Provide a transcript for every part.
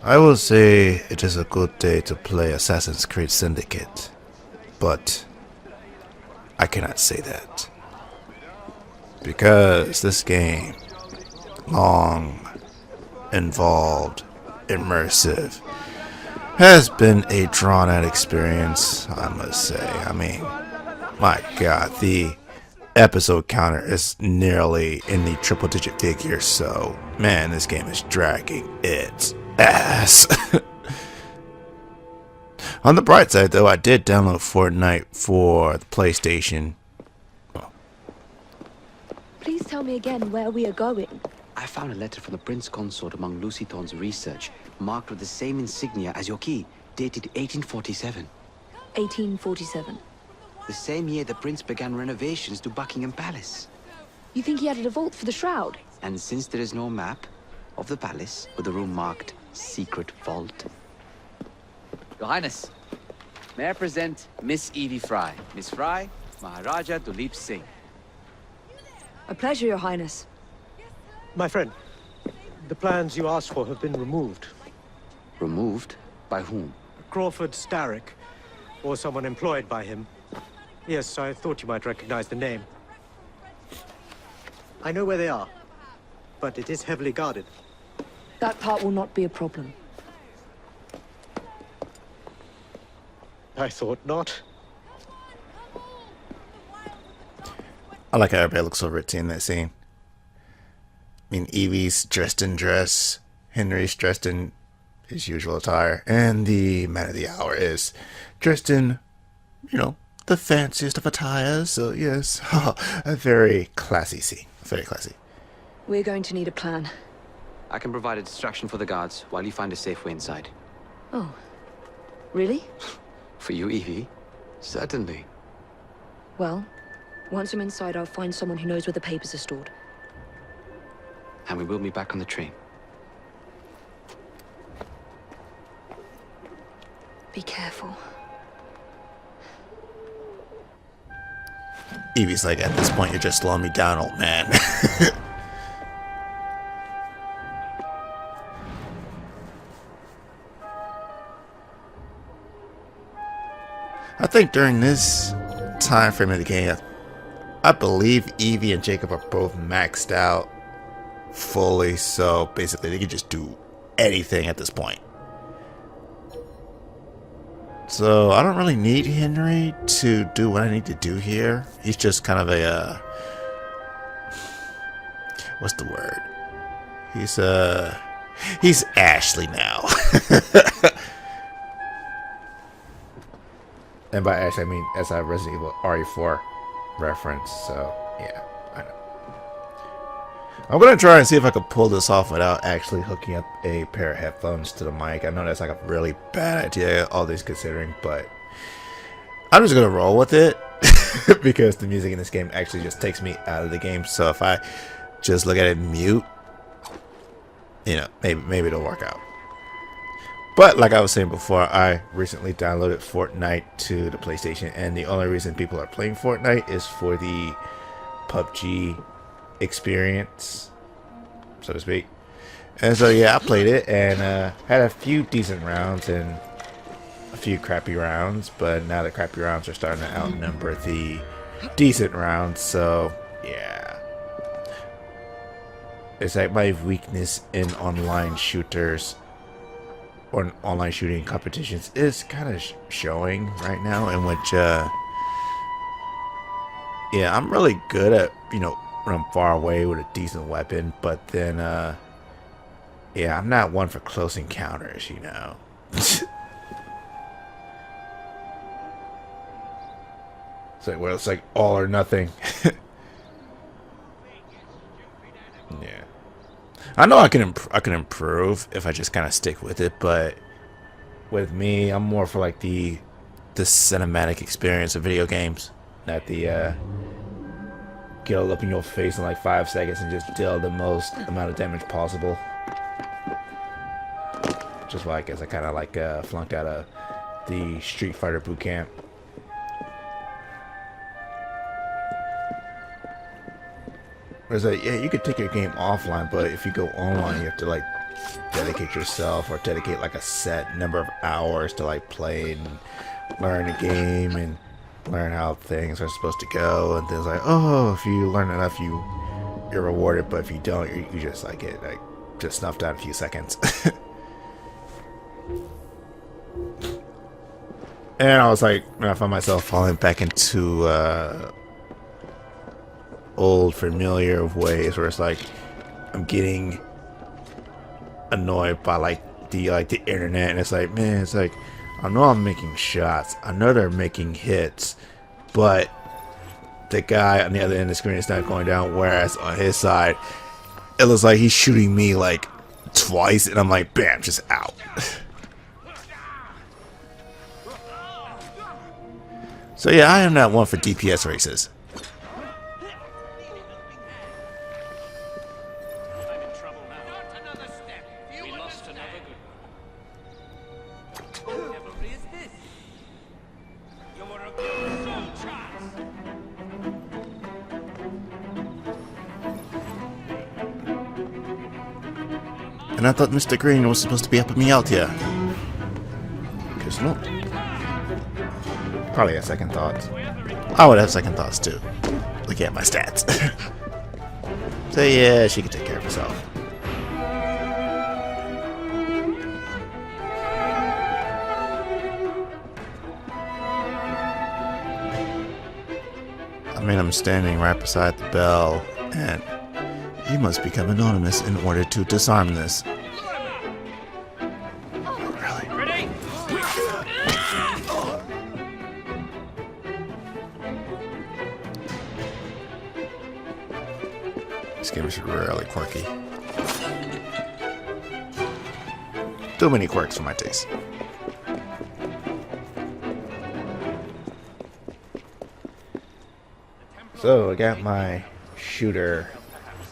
I will say it is a good day to play Assassin's Creed Syndicate, but I cannot say that. Because this game, long, involved, immersive, has been a drawn out experience, I must say. I mean, my god, the episode counter is nearly in the triple digit figures, so man, this game is dragging its ass. On the bright side, though, I did download Fortnite for the PlayStation. Please tell me again where we are going. I found a letter from the Prince Consort among Lucy Thorne's research, marked with the same insignia as your key, dated 1847. 1847. The same year the Prince began renovations to Buckingham Palace. You think he added a vault for the shroud? And since there is no map of the palace with the room marked Secret Vault. Your Highness, may I present Miss Evie Fry. Miss Fry, Maharaja Duleep Singh. A pleasure, Your Highness. My friend, the plans you asked for have been removed. Removed? By whom? Crawford Starrick, or someone employed by him. Yes, I thought you might recognize the name. I know where they are, but it is heavily guarded. That part will not be a problem. I thought not. I like how everybody looks so ritzy in that scene. I mean, Evie's dressed in dress, Henry's dressed in his usual attire, and the man of the hour is dressed in, the fanciest of attires. So yes, a very classy scene. Very classy. We're going to need a plan. I can provide a distraction for the guards while you find a safe way inside. Oh. Really? For you, Evie? Certainly. Well, once I'm inside, I'll find someone who knows where the papers are stored. And we will be back on the train. Be careful. Evie's like, at this point, you're just slowing me down, old man. I think during this time frame of the game, I believe Evie and Jacob are both maxed out fully, so basically they can just do anything at this point. So I don't really need Henry to do what I need to do here. He's just kind of a what's the word? He's Ashley now. And by Ashley I mean as a Resident Evil RE4 reference, so yeah, I know. I'm gonna try and see if I can pull this off without actually hooking up a pair of headphones to the mic. I know that's like a really bad idea, all these considering, but I'm just gonna roll with it because the music in this game actually just takes me out of the game. So if I just look at it mute, maybe it'll work out. But like I was saying before, I recently downloaded Fortnite to the PlayStation, and the only reason people are playing Fortnite is for the PUBG experience, so to speak. And so yeah, I played it and had a few decent rounds and a few crappy rounds, but now the crappy rounds are starting to outnumber the decent rounds, so yeah. It's like my weakness in online shooters or in online shooting competitions is kind of showing right now, in which yeah, I'm really good at when I'm far away with a decent weapon, but then yeah, I'm not one for close encounters, It's like, well, it's like all or nothing. Yeah, I know I can improve if I just kind of stick with it, but with me, I'm more for like the cinematic experience of video games, not the get all up in your face in like 5 seconds and just deal the most amount of damage possible. Just why I guess I kind of like flunked out of the Street Fighter boot camp. Whereas like, yeah, you could take your game offline, but if you go online, you have to like dedicate yourself or dedicate like a set number of hours to like play and learn a game and learn how things are supposed to go and things like, oh, if you learn enough, you're rewarded, but if you don't, you just like get like just snuffed out in a few seconds. And I was like, I found myself falling back into old familiar ways where it's like I'm getting annoyed by like the internet, and it's like, man, it's like I know I'm making shots, I know they're making hits, but the guy on the other end of the screen is not going down, whereas on his side it looks like he's shooting me like twice, and I'm like, bam, just out. So yeah, I am not one for DPS races. And I thought Mr. Green was supposed to be helping me out here. Guess not. Probably had second thoughts. I would have second thoughts too. Look at my stats. So yeah, she can take care of herself. I mean, I'm standing right beside the bell, and you must become anonymous in order to disarm this. Really? Ready? This game is really quirky. Too many quirks for my taste. So I got my shooter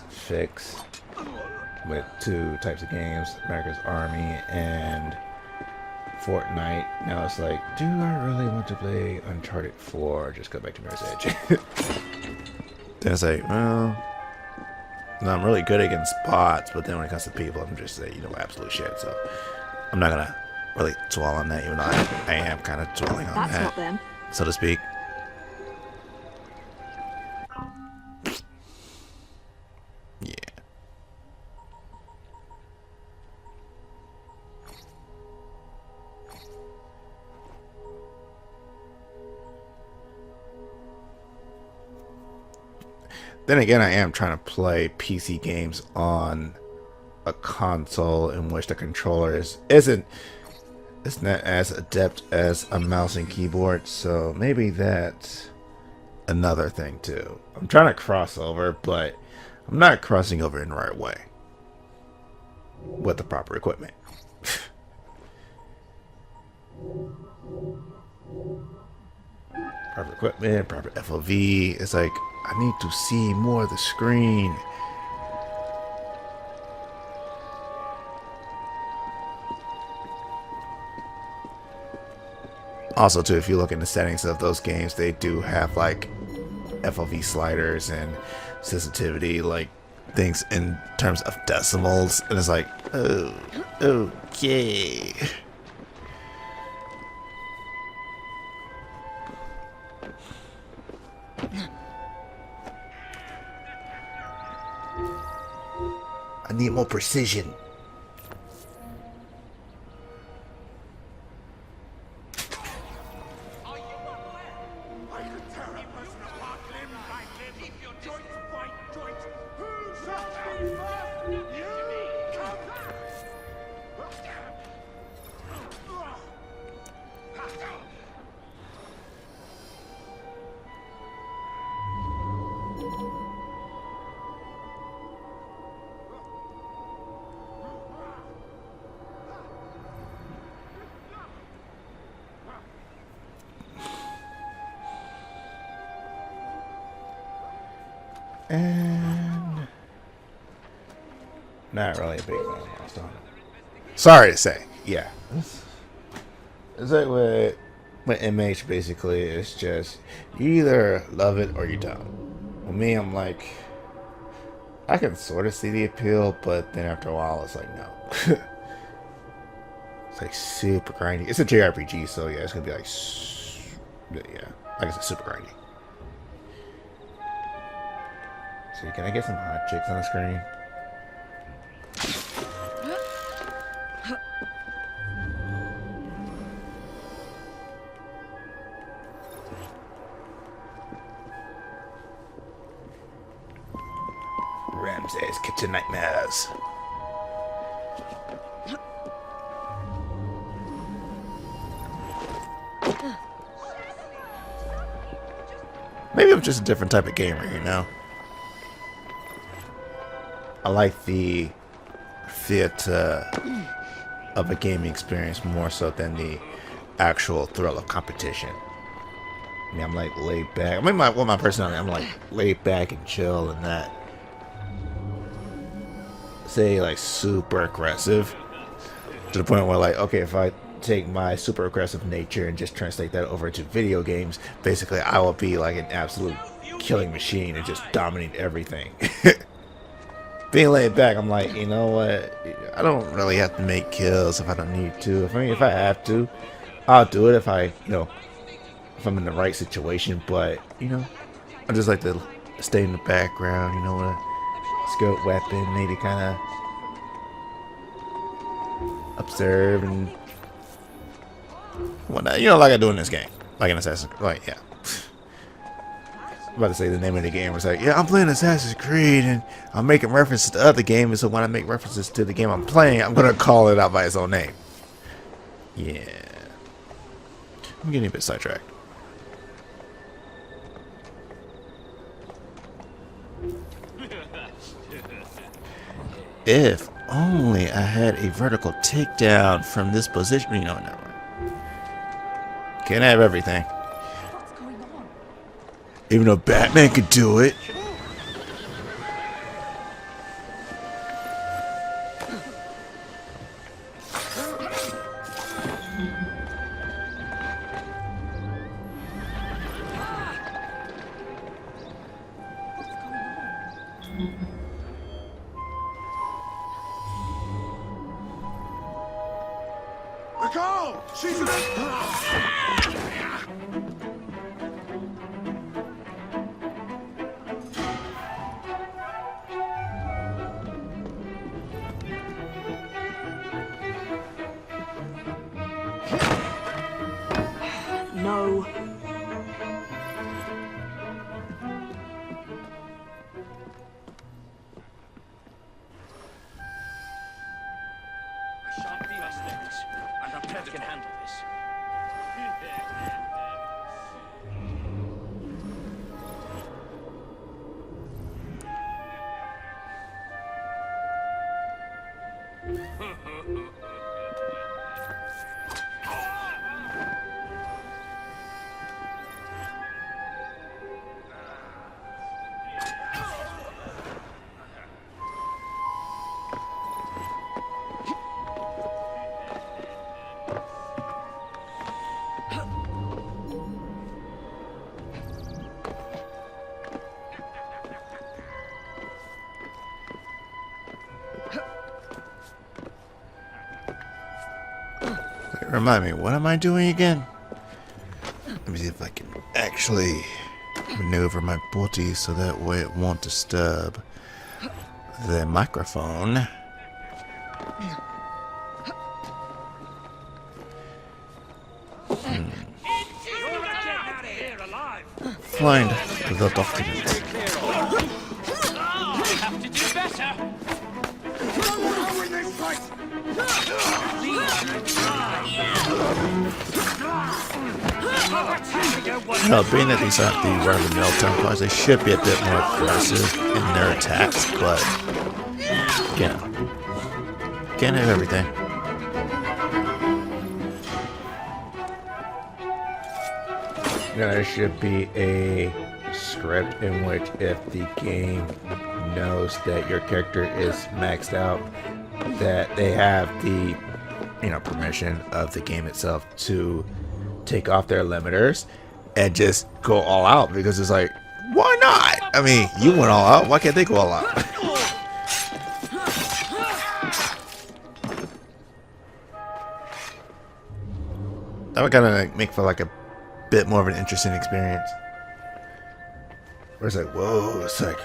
fix with two types of games, America's Army and Fortnite. Now it's like, do I really want to play Uncharted 4 or just go back to Mirror's Edge? Then it's like, well, no, I'm really good against bots, but then when it comes to people, I'm just you know, absolute shit. So I'm not gonna really dwell on that, even though I am kind of dwelling on That's that, not them. so to speak. Yeah. Then again, I am trying to play PC games on a console in which the controller isn't not as adept as a mouse and keyboard, so maybe that's another thing too. I'm trying to cross over, but I'm not crossing over in the right way with the proper equipment. Proper equipment, proper FOV. It's like I need to see more of the screen. Also, too, if you look in the settings of those games, they do have like FOV sliders and sensitivity, like things in terms of decimals, and it's like, oh, okay. I need more precision. And not really a big fan of Lost. Sorry to say, yeah. It's like with MH basically, it's just you either love it or you don't. With me, I'm like, I can sort of see the appeal, but then after a while, it's like, no. It's like super grindy. It's a JRPG, so yeah, it's gonna be like, yeah, like I said, super grindy. So can I get some hot chicks on the screen? Ramsay's Kitchen Nightmares. Maybe I'm just a different type of gamer, you know? I like the theater of a gaming experience more so than the actual thrill of competition. I mean, I'm like laid back. I mean, my personality, I'm like laid back and chill and that. Say like super aggressive to the point where like, okay, if I take my super aggressive nature and just translate that over to video games, basically I will be like an absolute killing machine and just dominate everything. Being laid back, I'm like, you know what? I don't really have to make kills if I don't need to. If I have to, I'll do it if I'm in the right situation. But you know, I just like to stay in the background. You know, with a skilled weapon, maybe kind of observe and whatnot. You know, like I do in this game, like in Assassin's Creed. Like, yeah. I'm about to say the name of the game was like, yeah, I'm playing Assassin's Creed and I'm making references to other games, so when I make references to the game I'm playing, I'm gonna call it out by its own name. Yeah. I'm getting a bit sidetracked. If only I had a vertical takedown from this position. You know, never mind. Can't have everything. Even though Batman could do it. Go! She's an... No. Shan't be less limits, and I'm Ted can handle this. Remind me, what am I doing again? Let me see if I can actually maneuver my body so that way it won't disturb the microphone. Find the document. Have to do better. No, being that these aren't the run-of-the-mill Templars, they should be a bit more aggressive in their attacks, but you know, can't have everything. There should be a script in which if the game knows that your character is maxed out, that they have the, you know, permission of the game itself to take off their limiters and just go all out, because it's like, why not? I mean, you went all out, why can't they go all out? That would kind of like make for like a bit more of an interesting experience. Where it's like, whoa, it's like,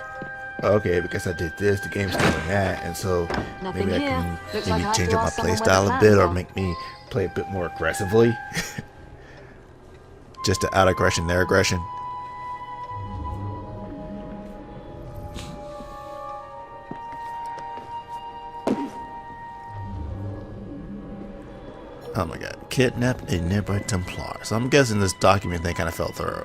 okay, because I did this, the game's doing that, and so Nothing maybe I here. can Looks maybe like I have change to up my ask someone where playstyle the a bit, plans or are. make me play a bit more aggressively. Just to out aggression their aggression. Oh my god. Kidnapped a nearby Templar. So I'm guessing this document thing kind of fell through.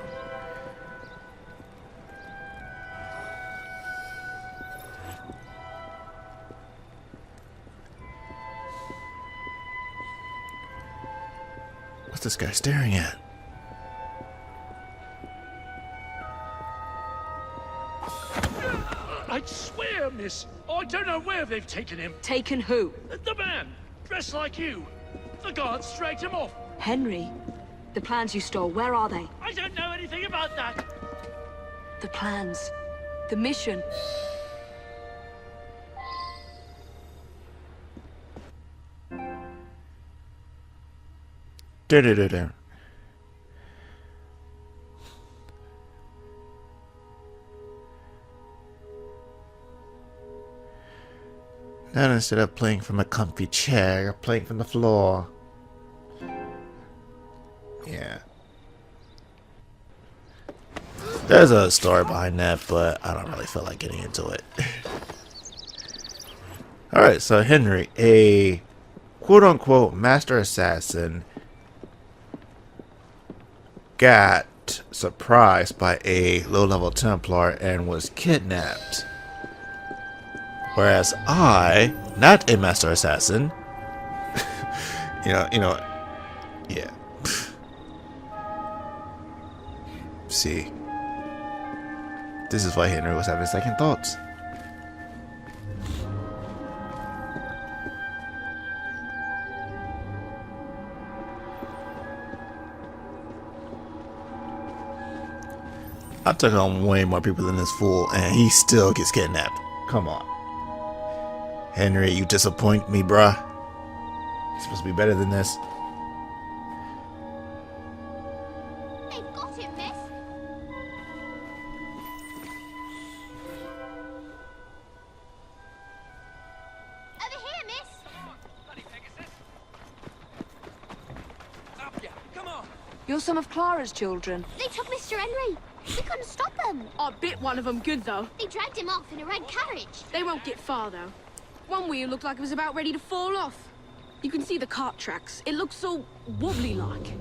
What's this guy staring at? I swear, miss, I don't know where they've taken him. Taken who? The man, dressed like you. The guards dragged him off. Henry. The plans you stole, where are they? I don't know anything about that. The plans. The mission. Da-da-da-da. Now instead of playing from a comfy chair, you're playing from the floor. Yeah. There's a story behind that, but I don't really feel like getting into it. Alright, so Henry, a quote-unquote master assassin, got surprised by a low-level Templar and was kidnapped. Whereas I, not a master assassin, you know, yeah. See, this is why Henry was having second thoughts. I took on way more people than this fool, and he still gets kidnapped. Come on. Henry, you disappoint me, bruh. You're supposed to be better than this. They've got him, miss. Over here, miss. Bloody Pegasus. Up ya, come on. You're some of Clara's children. They took Mr. Henry. We couldn't stop them. I bit one of them good, though. They dragged him off in a red carriage. They won't get far, though. One wheel looked like it was about ready to fall off. You can see the cart tracks. It looks so wobbly-like.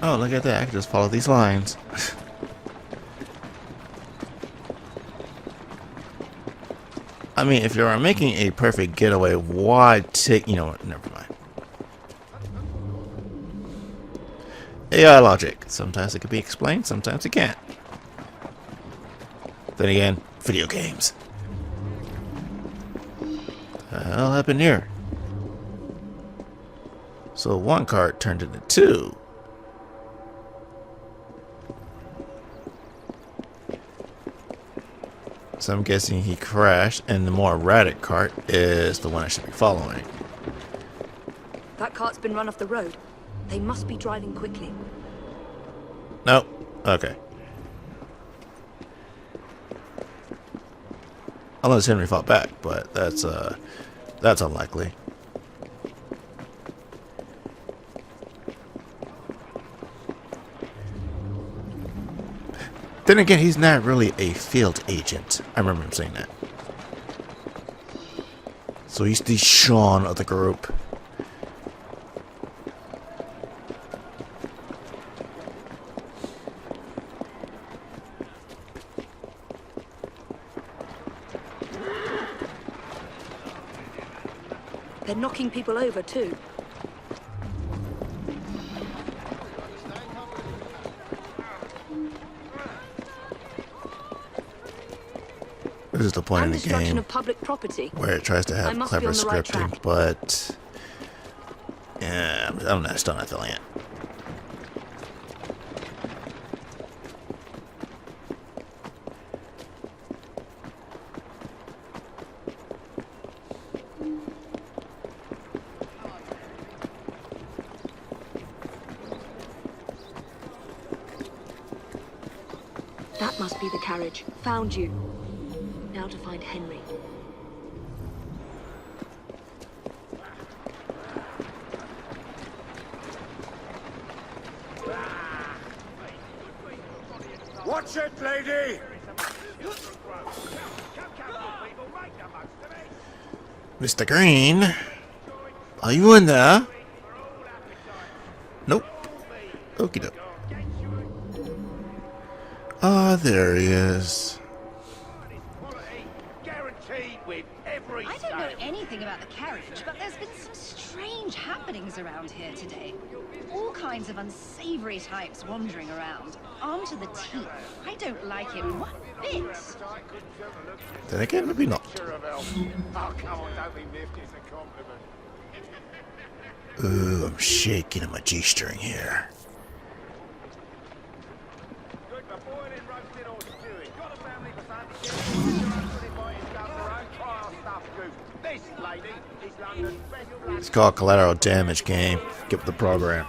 Oh, look at that. I can just follow these lines. I mean, if you're making a perfect getaway, why take... You know what? Never mind. AI logic. Sometimes it can be explained, sometimes it can't. Then again, video games. What the hell happened here? So one cart turned into two. So I'm guessing he crashed, and the more erratic cart is the one I should be following. That cart's been run off the road. They must be driving quickly. Nope. Okay. Unless Henry fought back, but that's unlikely. Then again, he's not really a field agent. I remember him saying that. So he's the Sean of the group. They're knocking people over, too. This is the point And in the destruction game of public property. where it tries to I have must be clever on the right scripting, track. but Yeah, I'm still not feeling it. That must be the carriage. Found you. Now to find Henry. Watch it, lady! Mr. Green, are you in there? Nope. Okie doke. Ah, there he is. I don't know anything about the carriage, but there's been some strange happenings around here today. All kinds of unsavory types wandering around, armed to the teeth. I don't like it one bit. Then again, maybe not. Ooh, I'm shaking in my G-string here. It's called collateral damage game. Get with the program.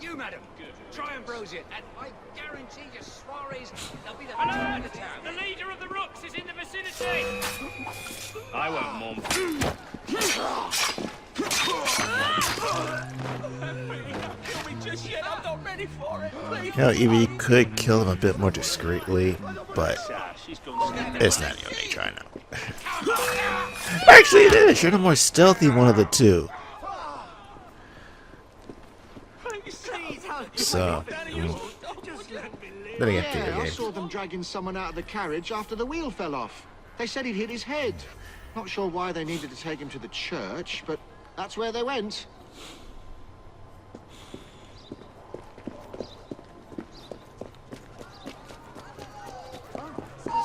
You, madam, try and brose it, and I guarantee your soirees they'll be the best in the town. The leader of the Rooks is in the vicinity. I won't, Mum. Kill me just yet. I'm not ready for it. Please. You know, Evie could kill him a bit more discreetly, but it's not your nature, I know. Actually, it is. You're the more stealthy one of the two. So, then again, Yeah, video I game. saw them dragging someone out of the carriage after the wheel fell off. They said he'd hit his head. Not sure why they needed to take him to the church, but that's where they went.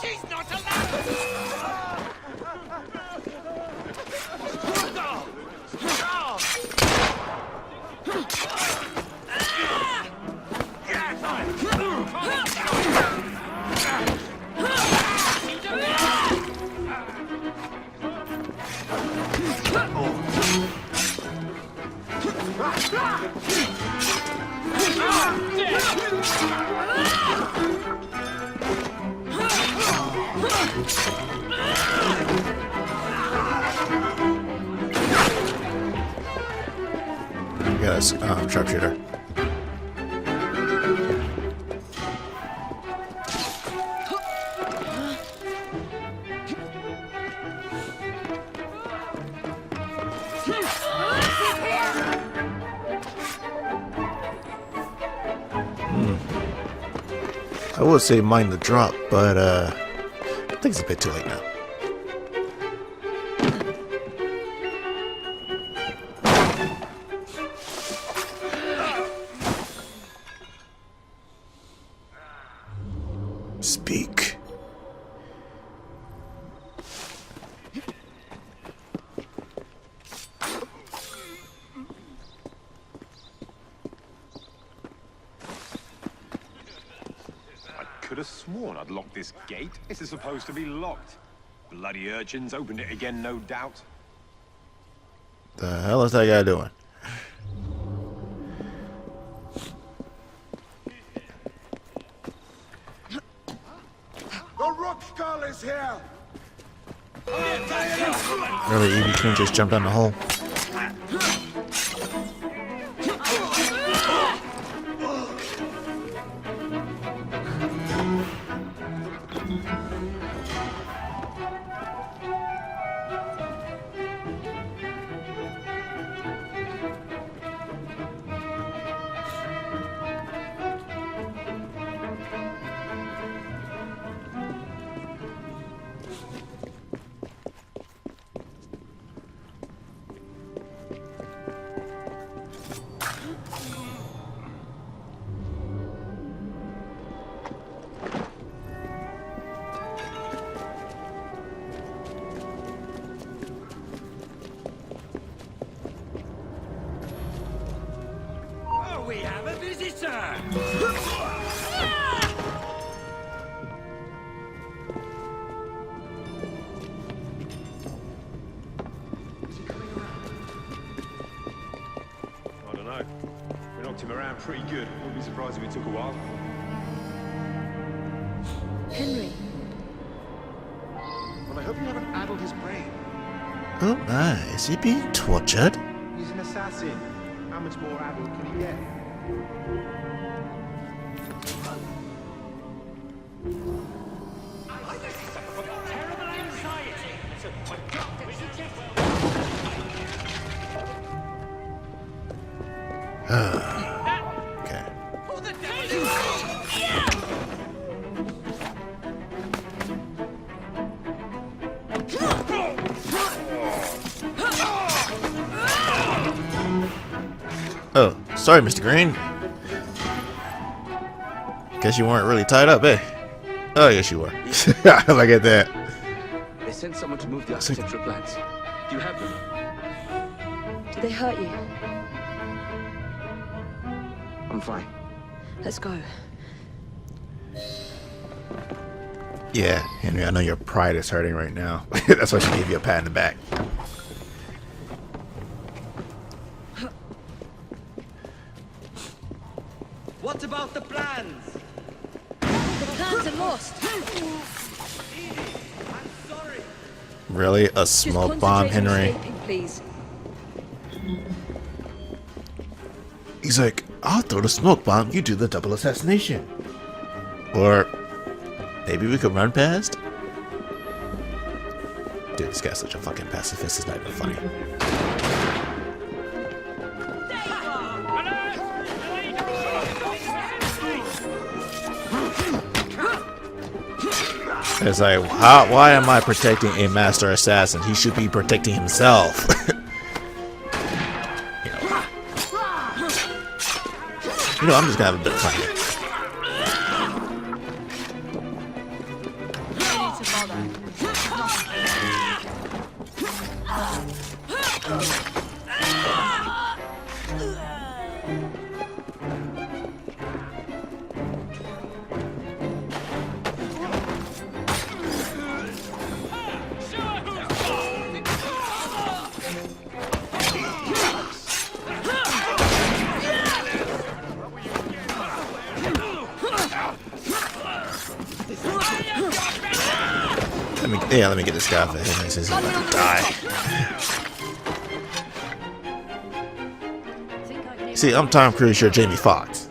She's not allowed. Yes, sharpshooter. I would say mind the drop, but I think it's a bit too late now. Speak. Could have sworn I'd locked this gate. This is supposed to be locked. Bloody urchins opened it again, no doubt. The hell is that guy doing? The rock skull is here! Really, Evie King just jumped down the hole. knocked him around pretty good. Wouldn't be surprised if it took a while. Henry. Well, I hope you haven't addled his brain. Oh my, is he being tortured? He's an assassin. How much more addled can he get? Okay. Oh, sorry, Mr. Green. Guess you weren't really tied up, eh? Oh, yes, you were. Look at that. They sent someone to move the architectural plans. Do you have them? Did they hurt you? I'm fine. Let's go. Yeah, Henry, I know your pride is hurting right now. That's why she gave you a pat in the back. What about the plans? The plans are lost. I'm sorry. Really? A smoke bomb, Henry? Escaping, please. He's like, I'll throw the smoke bomb, you do the double assassination. Or maybe we could run past? Dude, this guy's such a fucking pacifist, it's not even funny. It's like, why am I protecting a master assassin? He should be protecting himself. You know, I'm just gonna have a bit of fun here. Let me get this guy off of him. He says he's about to die. See, I'm Tom Cruise, you're Jamie Foxx.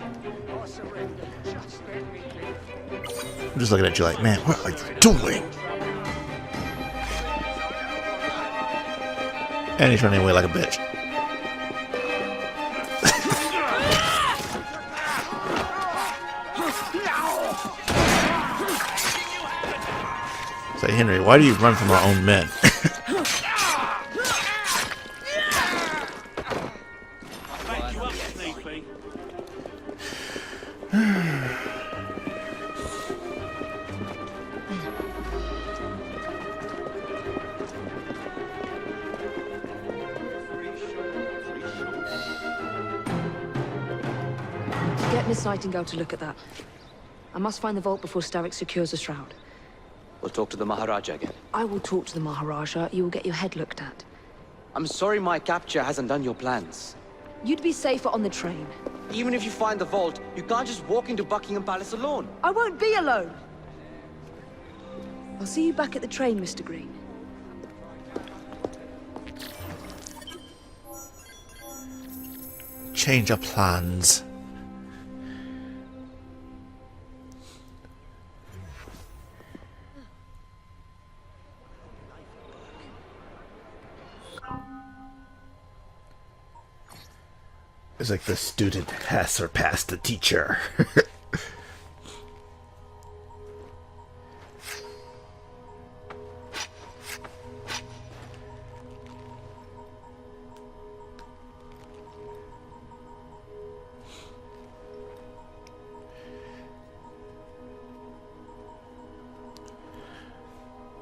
I'm just looking at you like, man, what are you doing? And he's running away like a bitch. Say, Henry, why do you run from our own men? Get Miss Nightingale to look at that. I must find the vault before Starrick secures the shroud. We'll talk to the Maharaja again. I will talk to the Maharaja. You will get your head looked at. I'm sorry my capture hasn't done your plans. You'd be safer on the train. Even if you find the vault, you can't just walk into Buckingham Palace alone. I won't be alone. I'll see you back at the train, Mr. Green. Change of plans. It's like the student has surpassed the teacher.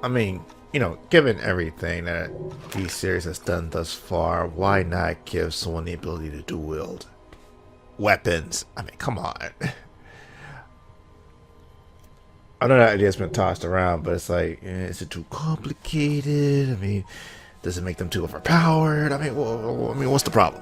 I mean, you know, given everything that the series has done thus far, why not give someone the ability to dual wield weapons? I mean, come on. I know that idea's been tossed around, but it's like, is it too complicated? I mean, does it make them too overpowered? I mean, what's the problem?